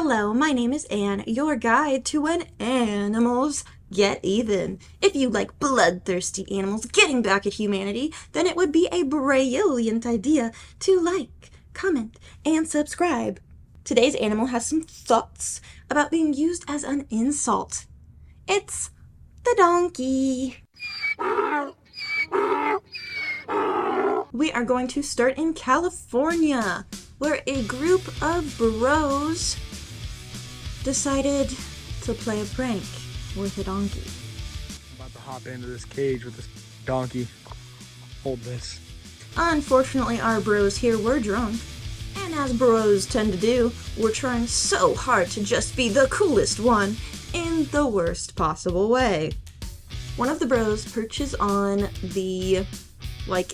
Hello, my name is Anne, your guide to when animals get even. If you like bloodthirsty animals getting back at humanity, then it would be a brilliant idea to like, comment, and subscribe. Today's animal has some thoughts about being used as an insult. It's the donkey. We are going to start in California, where a group of bros decided to play a prank with a donkey. I'm about to hop into this cage with this donkey. Hold this. Unfortunately, our bros here were drunk, and as bros tend to do, we're trying so hard to just be the coolest one in the worst possible way. One of the bros perches on the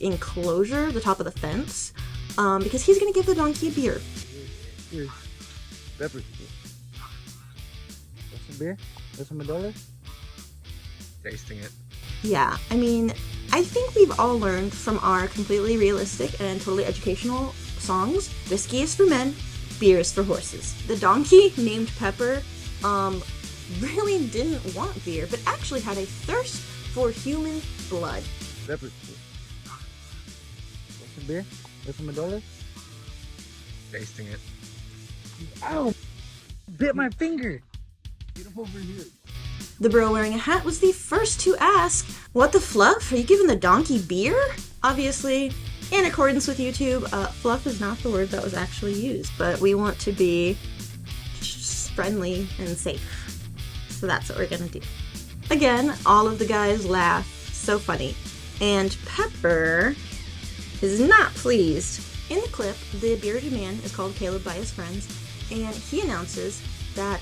enclosure, the top of the fence, because he's gonna give the donkey a beer. Here, pepper. Want some beer? Want some $1? Tasting it. Yeah, I mean, I think we've all learned from our completely realistic and totally educational songs, whiskey is for men, beer is for horses. The donkey, named Pepper, really didn't want beer, but actually had a thirst for human blood. Pepper. Want some beer? Want some $1? Tasting it. Ow! Bit my finger! Get him over here. The bro wearing a hat was the first to ask, "What the fluff? Are you giving the donkey beer?" Obviously, in accordance with YouTube, fluff is not the word that was actually used, but we want to be just friendly and safe. So that's what we're gonna do. Again, all of the guys laugh. So funny. And Pepper is not pleased. In the clip, the bearded man is called Caleb by his friends, and he announces that,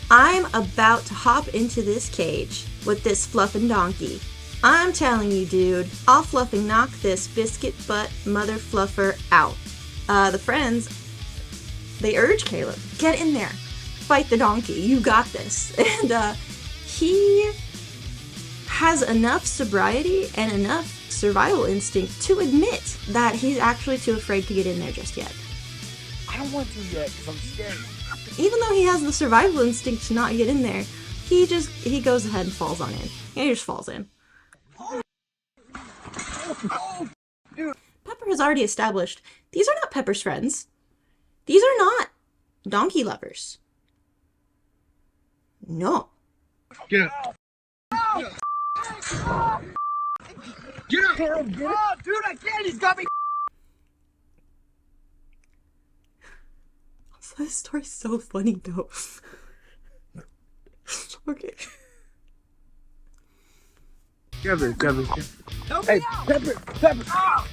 I'm about to hop into this cage with this fluffin' donkey. I'm telling you, dude, I'll fluffing knock this biscuit butt mother fluffer out. The friends, they urge Caleb, get in there, fight the donkey, you got this. And he has enough sobriety and enough survival instinct to admit that he's actually too afraid to get in there just yet. I don't want to yet because I'm scared. Even though he has the survival instinct to not get in there, he goes ahead and falls on in. He just falls in. Pepper has already established these are not Pepper's friends. These are not donkey lovers. No. Get up. Get up! Get up! Oh, dude, I can't! He's got me! This story's so funny, though. Okay. Pepper. Hey, Pepper! Oh.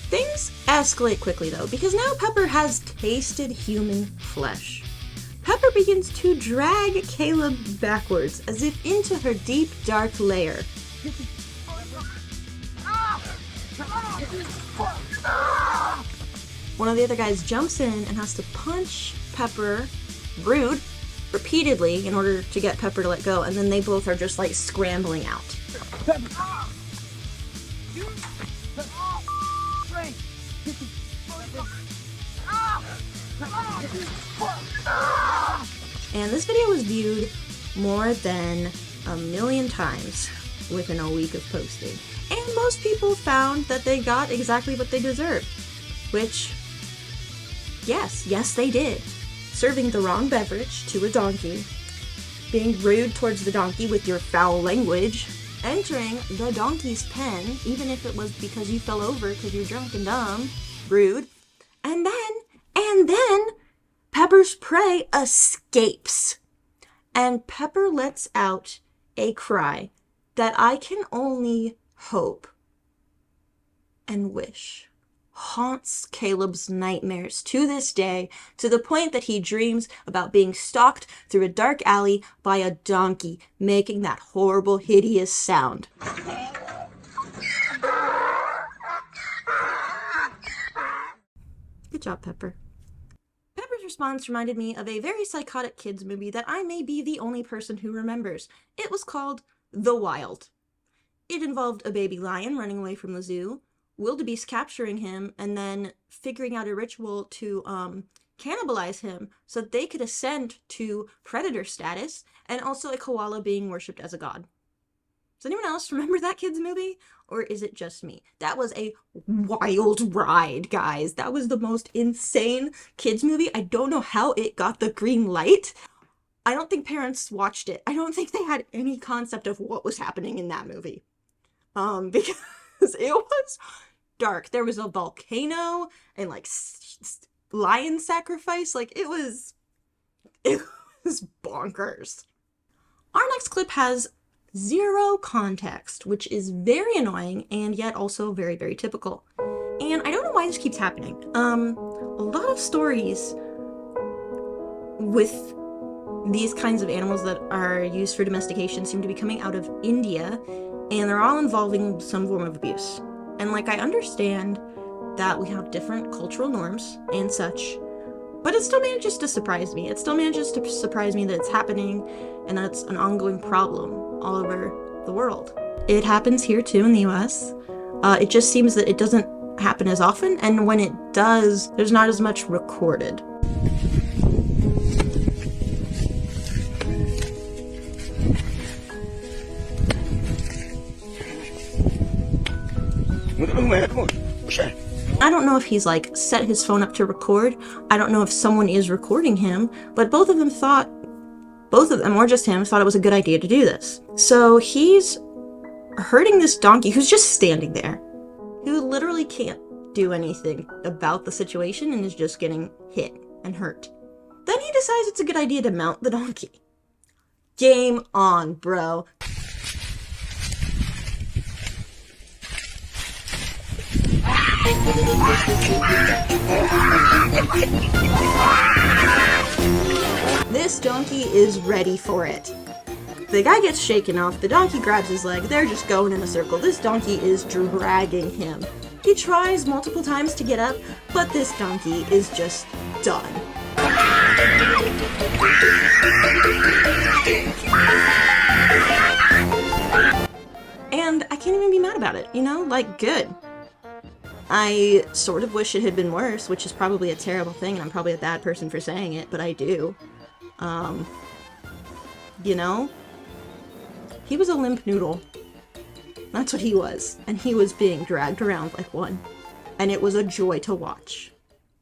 Things escalate quickly, though, because now Pepper has tasted human flesh. Pepper begins to drag Caleb backwards, as if into her deep, dark lair. One of the other guys jumps in and has to punch Pepper, rude, repeatedly in order to get Pepper to let go, and then they both are just scrambling out. And this video was viewed more than 1 million times within a week of posting. And most people found that they got exactly what they deserved. Which, yes they did. Serving the wrong beverage to a donkey, being rude towards the donkey with your foul language, entering the donkey's pen, even if it was because you fell over because you're drunk and dumb, rude, and then Pepper's prey escapes. And Pepper lets out a cry that I can only hope and wish haunts Caleb's nightmares to this day, to the point that he dreams about being stalked through a dark alley by a donkey, making that horrible, hideous sound. Good job, Pepper. Pepper's response reminded me of a very psychotic kids movie that I may be the only person who remembers. It was called The Wild. It involved a baby lion running away from the zoo, wildebeest capturing him and then figuring out a ritual to cannibalize him so that they could ascend to predator status, and also a koala being worshipped as a god. Does anyone else remember that kids movie? Or is it just me? That was a wild ride, guys. That was the most insane kids movie. I don't know how it got the green light. I don't think parents watched it. I don't think they had any concept of what was happening in that movie. Because it was dark. There was a volcano and like lion sacrifice. Like it was bonkers. Our next clip has zero context, which is very annoying and yet also very, very typical. And I don't know why this keeps happening. A lot of stories with these kinds of animals that are used for domestication seem to be coming out of India, and they're all involving some form of abuse. And like, I understand that we have different cultural norms and such, but it still manages to surprise me. It still manages to surprise me that it's happening and that it's an ongoing problem all over the world. It happens here too in the US. It just seems that it doesn't happen as often, and when it does, there's not as much recorded. I don't know if he's like set his phone up to record. I don't know if someone is recording him, but both of them, or just him, thought it was a good idea to do this. So he's hurting this donkey who's just standing there, who literally can't do anything about the situation and is just getting hit and hurt. Then he decides it's a good idea to mount the donkey. Game on, bro. This donkey is ready for it. The guy gets shaken off, the donkey grabs his leg, they're just going in a circle. This donkey is dragging him. He tries multiple times to get up, but this donkey is just done. And I can't even be mad about it, you know? Like, good. I sort of wish it had been worse, which is probably a terrible thing, and I'm probably a bad person for saying it, but I do. You know? He was a limp noodle. That's what he was. And he was being dragged around like one. And it was a joy to watch.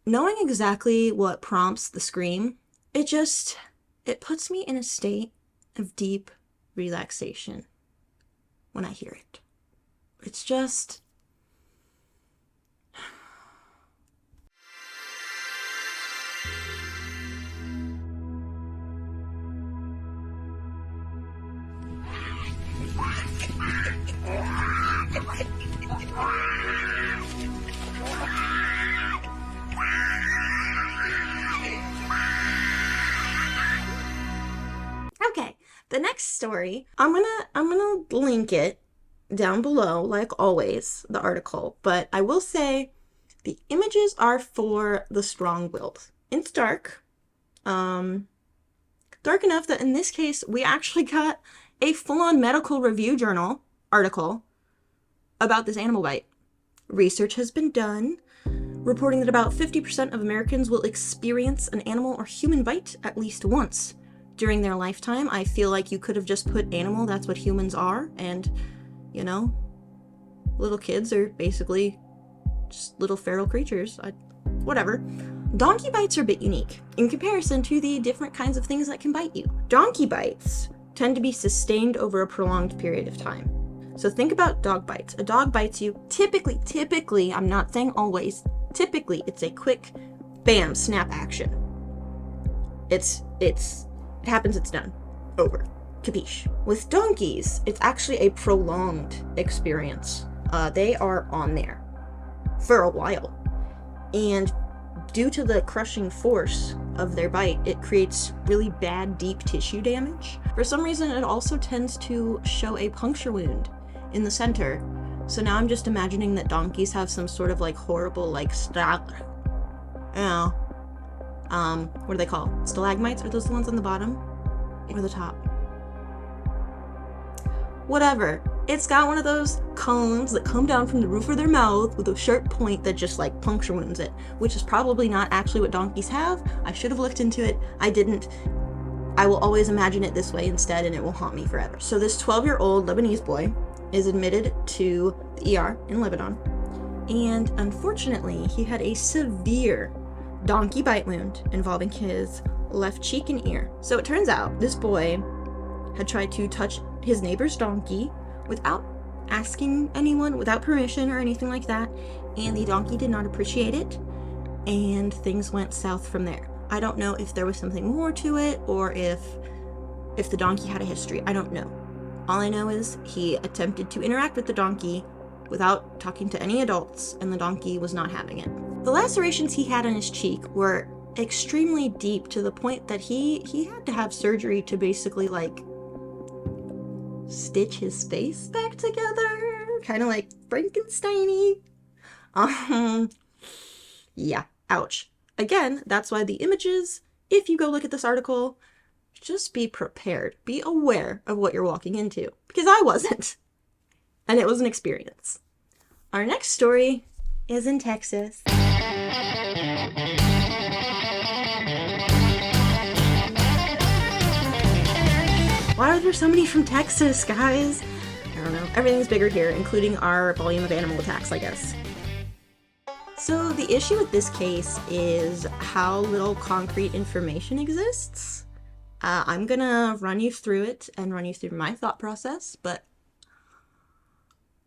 Knowing exactly what prompts the scream, it puts me in a state of deep relaxation when I hear it. It's just... Okay, the next story, I'm gonna link it down below, like always, the article, but I will say the images are for the strong-willed. It's dark. Dark enough that in this case, we actually got a full-on medical review journal article about this animal bite. Research has been done, reporting that about 50% of Americans will experience an animal or human bite at least once during their lifetime. I feel like you could have just put animal, that's what humans are, and, you know, little kids are basically just little feral creatures. Whatever. Donkey bites are a bit unique in comparison to the different kinds of things that can bite you. Donkey bites tend to be sustained over a prolonged period of time. So think about dog bites. A dog bites you, typically, I'm not saying always, typically it's a quick, bam, snap action. It happens, it's done. Over. Capiche. With donkeys, it's actually a prolonged experience. They are on there for a while. And due to the crushing force of their bite, it creates really bad, deep tissue damage. For some reason, it also tends to show a puncture wound in the center. So now I'm just imagining that donkeys have some sort of like horrible, like, what are they called? Stalagmites? Are those the ones on the bottom? Or the top? Whatever. It's got one of those cones that come down from the roof of their mouth with a sharp point that just like puncture wounds it, which is probably not actually what donkeys have. I should have looked into it. I didn't. I will always imagine it this way instead, and it will haunt me forever. So this 12-year-old Lebanese boy is admitted to the ER in Lebanon, and unfortunately, he had a severe donkey bite wound involving his left cheek and ear. So it turns out this boy had tried to touch his neighbor's donkey without asking anyone, without permission or anything like that, and the donkey did not appreciate it, and things went south from there. I don't know if there was something more to it, or if the donkey had a history. I don't know. All I know is he attempted to interact with the donkey without talking to any adults, and the donkey was not having it. The lacerations he had on his cheek were extremely deep, to the point that he had to have surgery to basically like stitch his face back together, kind of like Frankenstein-y. Yeah, ouch. Again, that's why the images, if you go look at this article, just be prepared. Be aware of what you're walking into, because I wasn't. And it was an experience. Our next story is in Texas. Why are there so many from Texas, guys? I don't know. Everything's bigger here, including our volume of animal attacks, I guess. So the issue with this case is how little concrete information exists. I'm gonna run you through it and run you through my thought process, but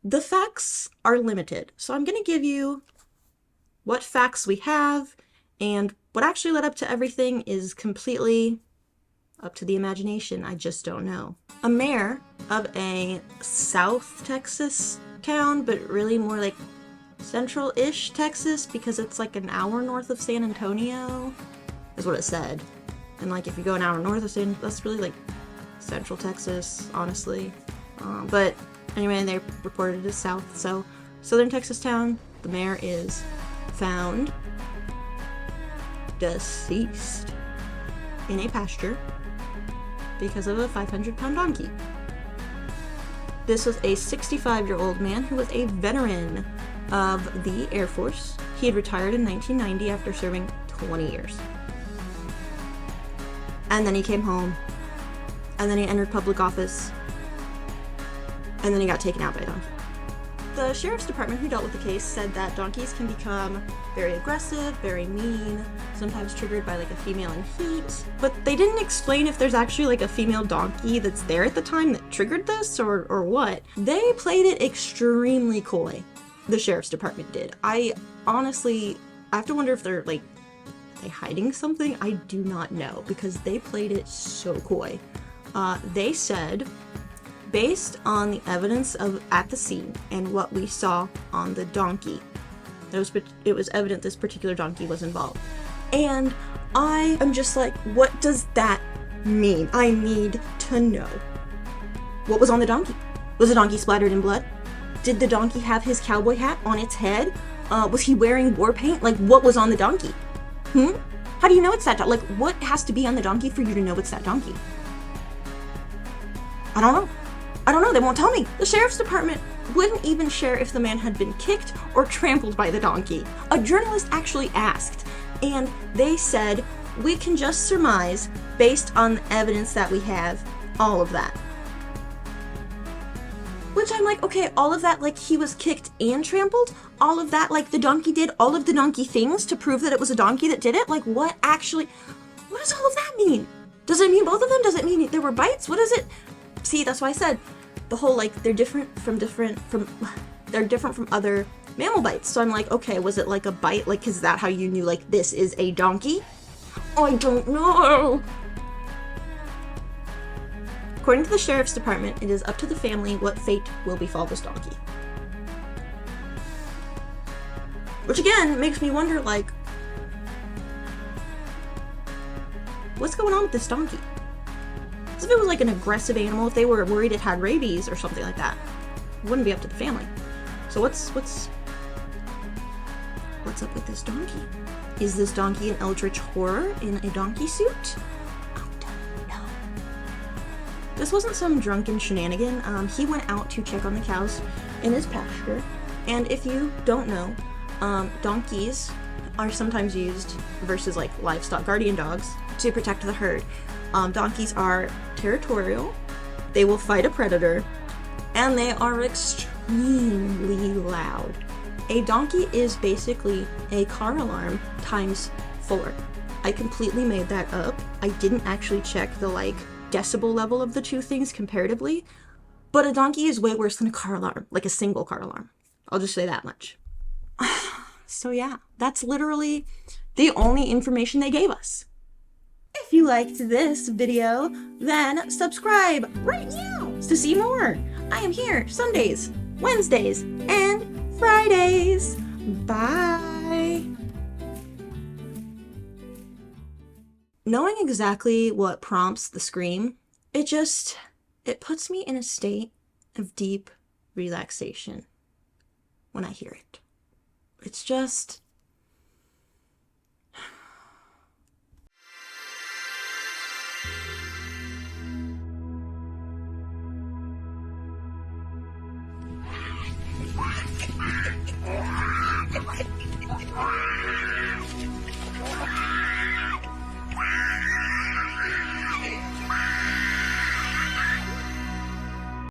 the facts are limited. So I'm gonna give you what facts we have, and what actually led up to everything is completely up to the imagination. I just don't know. A mayor of a South Texas town, but really more like central-ish Texas, because it's like an hour north of San Antonio, is what it said. And like if you go an hour north of San, that's really like central Texas, honestly. But anyway, they reported it as south. So southern Texas town, the mayor is found deceased in a pasture because of a 500-pound donkey. This was a 65-year-old man who was a veteran of the Air Force. He had retired in 1990 after serving 20 years. And then he came home, and then he entered public office, and then he got taken out by a donkey. The sheriff's department who dealt with the case said that donkeys can become very aggressive, very mean, sometimes triggered by like a female in heat, but they didn't explain if there's actually like a female donkey that's there at the time that triggered this or what. They played it extremely coy. The sheriff's department did. I honestly, I have to wonder if they're like, they hiding something? I do not know, because they played it so coy. They said, based on the evidence at the scene and what we saw on the donkey, it was evident this particular donkey was involved. And I am just like, what does that mean? I need to know. What was on the donkey? Was the donkey splattered in blood? Did the donkey have his cowboy hat on its head? Was he wearing war paint? Like, what was on the donkey? How do you know it's that donkey? Like, what has to be on the donkey for you to know it's that donkey? I don't know. They won't tell me. The sheriff's department wouldn't even share if the man had been kicked or trampled by the donkey. A journalist actually asked, and they said, we can just surmise based on the evidence that we have, all of that. Which I'm like, okay, all of that, like he was kicked and trampled? All of that, like the donkey did all of the donkey things to prove that it was a donkey that did it? Like what does all of that mean? Does it mean both of them? Does it mean there were bites? What is it? See, that's why I said the whole like they're different from other mammal bites. So I'm like, okay, was it like a bite? Like, is that how you knew like this is a donkey? I don't know. According to the sheriff's department, it is up to the family what fate will befall this donkey. Which again makes me wonder, like, what's going on with this donkey? As if it was like an aggressive animal, if they were worried it had rabies or something like that, it wouldn't be up to the family. So what's up with this donkey? Is this donkey an eldritch horror in a donkey suit? I don't know. This wasn't some drunken shenanigan. He went out to check on the cows in his pasture. And if you don't know, donkeys are sometimes used versus like livestock guardian dogs to protect the herd. Donkeys are territorial, they will fight a predator, and they are extremely loud. A donkey is basically a car alarm times 4. I completely made that up. I didn't actually check the like decibel level of the two things comparatively, but a donkey is way worse than a car alarm, like a single car alarm. I'll just say that much. So yeah, that's literally the only information they gave us. If you liked this video, then subscribe right now to see more. I am here Sundays, Wednesdays, and Fridays. Bye. Knowing exactly what prompts the scream, it puts me in a state of deep relaxation when I hear it. It's just...